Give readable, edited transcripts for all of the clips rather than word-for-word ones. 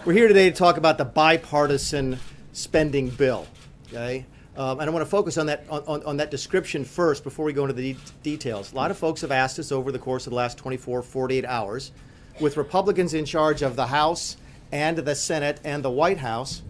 We're here today to talk about the bipartisan spending bill. Okay, and I want to focus on that description first before we go into the details. A lot of folks have asked us over the course of the last 24, 48 hours, with Republicans in charge of the House and the Senate and the White House,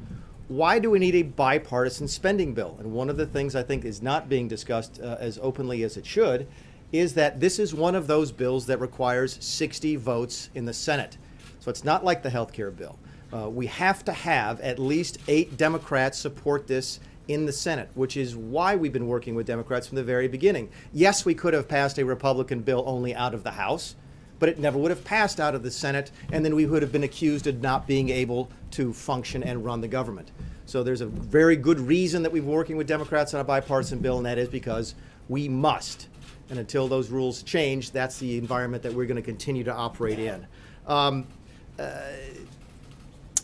why do we need a bipartisan spending bill? And one of the things I think is not being discussed as openly as it should is that this is one of those bills that requires 60 votes in the Senate. So it's not like the health care bill. We have to have at least 8 Democrats support this in the Senate, which is why we've been working with Democrats from the very beginning. Yes, we could have passed a Republican bill only out of the House, but it never would have passed out of the Senate, and then we would have been accused of not being able to function and run the government. So there's a very good reason that we've been working with Democrats on a bipartisan bill, and that is because we must. And until those rules change, that's the environment that we're going to continue to operate in.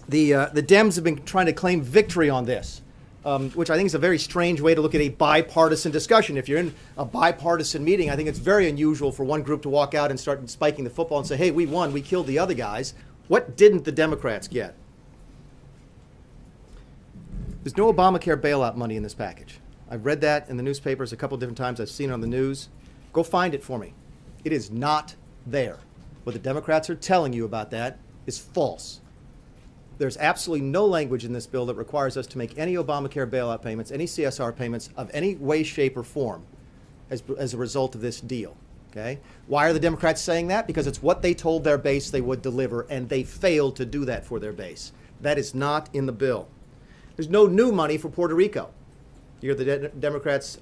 The Dems have been trying to claim victory on this, which I think is a very strange way to look at a bipartisan discussion. If you're in a bipartisan meeting, I think it's very unusual for one group to walk out and start spiking the football and say, hey, we won, we killed the other guys. What didn't the Democrats get? There's no Obamacare bailout money in this package. I've read that in the newspapers a couple different times. I've seen it on the news. Go find it for me. It is not there. What the Democrats are telling you about that is false. There's absolutely no language in this bill that requires us to make any Obamacare bailout payments, any CSR payments of any way, shape, or form as a result of this deal. Okay? Why are the Democrats saying that? Because it's what they told their base they would deliver, and they failed to do that for their base. That is not in the bill. There's no new money for Puerto Rico. You hear the Democrats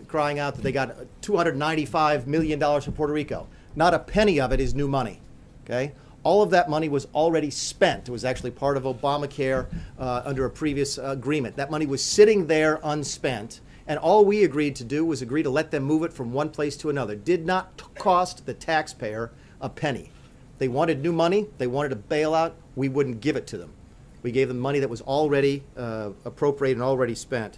crying out that they got $295 million for Puerto Rico. Not a penny of it is new money. Okay? All of that money was already spent. It was actually part of Obamacare under a previous agreement. That money was sitting there unspent, and all we agreed to do was agree to let them move it from one place to another. Did not cost the taxpayer a penny. They wanted new money. They wanted a bailout. We wouldn't give it to them. We gave them money that was already appropriated and already spent.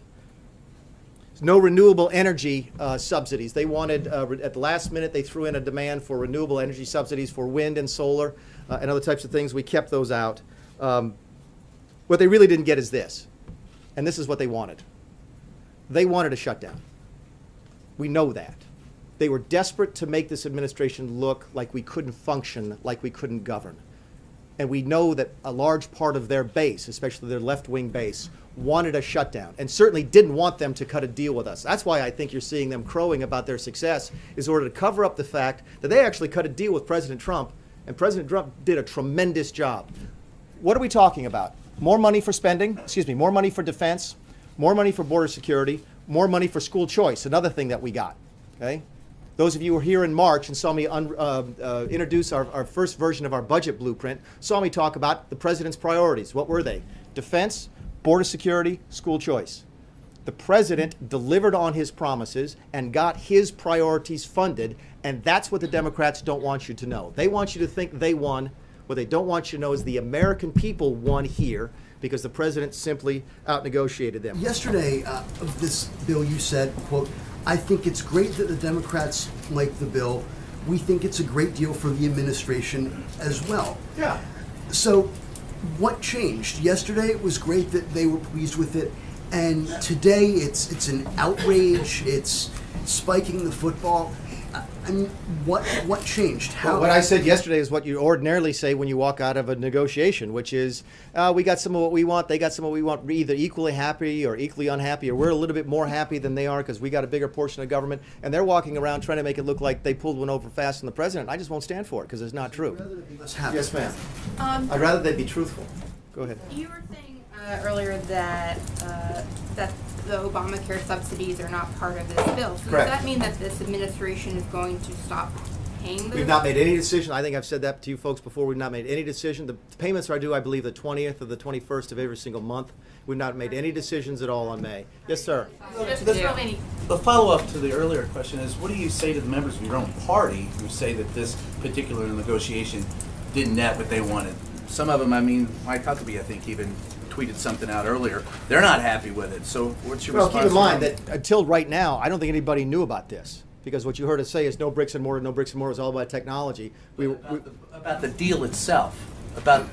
There's no renewable energy subsidies. They wanted, at the last minute, they threw in a demand for renewable energy subsidies for wind and solar and other types of things. We kept those out. What they really didn't get is this, and this is what they wanted. They wanted a shutdown. We know that. They were desperate to make this administration look like we couldn't function, like we couldn't govern. And we know that a large part of their base, especially their left-wing base, wanted a shutdown and certainly didn't want them to cut a deal with us. That's why I think you're seeing them crowing about their success, is in order to cover up the fact that they actually cut a deal with President Trump, and President Trump did a tremendous job. What are we talking about? More money for spending, more money for defense, more money for border security, more money for school choice, another thing that we got, okay? Those of you who were here in March and saw me introduce our first version of our budget blueprint, saw me talk about the president's priorities. What were they? Defense, border security, school choice. The president delivered on his promises and got his priorities funded, and that's what the Democrats don't want you to know. They want you to think they won. What they don't want you to know is the American people won here because the president simply out-negotiated them. Yesterday, of this bill, you said, quote, I think it's great that the Democrats like the bill. We think it's a great deal for the administration as well. Yeah. So what changed? Yesterday it was great that they were pleased with it, and today it's an outrage, it's spiking the football. I mean, what changed? Well, what I said yesterday is what you ordinarily say when you walk out of a negotiation, which is, we got some of what we want, they got some of what we want. We're either equally happy or equally unhappy, or we're a little bit more happy than they are because we got a bigger portion of government, and they're walking around trying to make it look like they pulled one over fast on the president. I just won't stand for it because it's not true. Yes, ma'am. I'd rather they be truthful. Go ahead. You were saying earlier that that the Obamacare subsidies are not part of this bill. So Correct. Does that mean that this administration is going to stop paying those? We've not made any decision. I think I've said that to you folks before. We've not made any decision. The payments are due, I believe, the 20th or the 21st of every single month. We've not made any decisions at all on May. Yes, sir. The follow-up to the earlier question is, what do you say to the members of your own party who say that this particular negotiation didn't net what they wanted? Some of them, I mean, Mike Huckabee, I think, even tweeted something out earlier. They're not happy with it. So what's your response? Well, keep in mind that until right now, I don't think anybody knew about this. Because what you heard us say is no bricks and mortar is all about technology. About the deal itself. About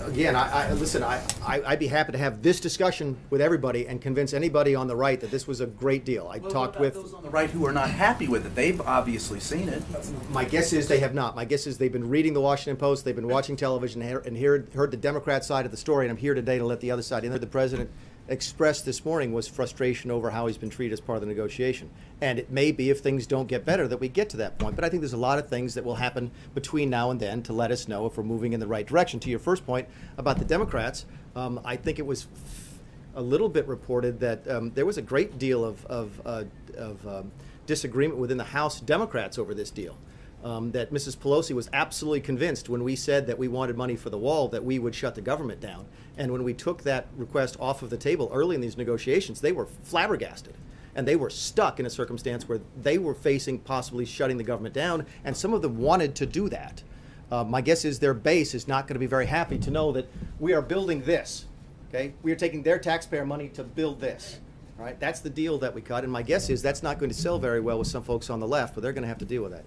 again, listen, I'd be happy to have this discussion with everybody and convince anybody on the right that this was a great deal. I talked with those on the right who are not happy with it. They've obviously seen it. My guess is they have not. My guess is they've been reading the Washington Post, they've been watching television, and heard the Democrat side of the story, and I'm here today to let the other side in. The president expressed this morning was frustration over how he's been treated as part of the negotiation. And it may be, if things don't get better, that we get to that point. But I think there's a lot of things that will happen between now and then to let us know if we're moving in the right direction. To your first point about the Democrats, I think it was a little bit reported that there was a great deal of disagreement within the House Democrats over this deal. That Mrs. Pelosi was absolutely convinced when we said that we wanted money for the wall that we would shut the government down. And when we took that request off of the table early in these negotiations, they were flabbergasted. And they were stuck in a circumstance where they were facing possibly shutting the government down, and some of them wanted to do that. My guess is their base is not going to be very happy to know that we are building this. Okay? We are taking their taxpayer money to build this. All right? That's the deal that we cut, and my guess is that's not going to sell very well with some folks on the left, but they're going to have to deal with that.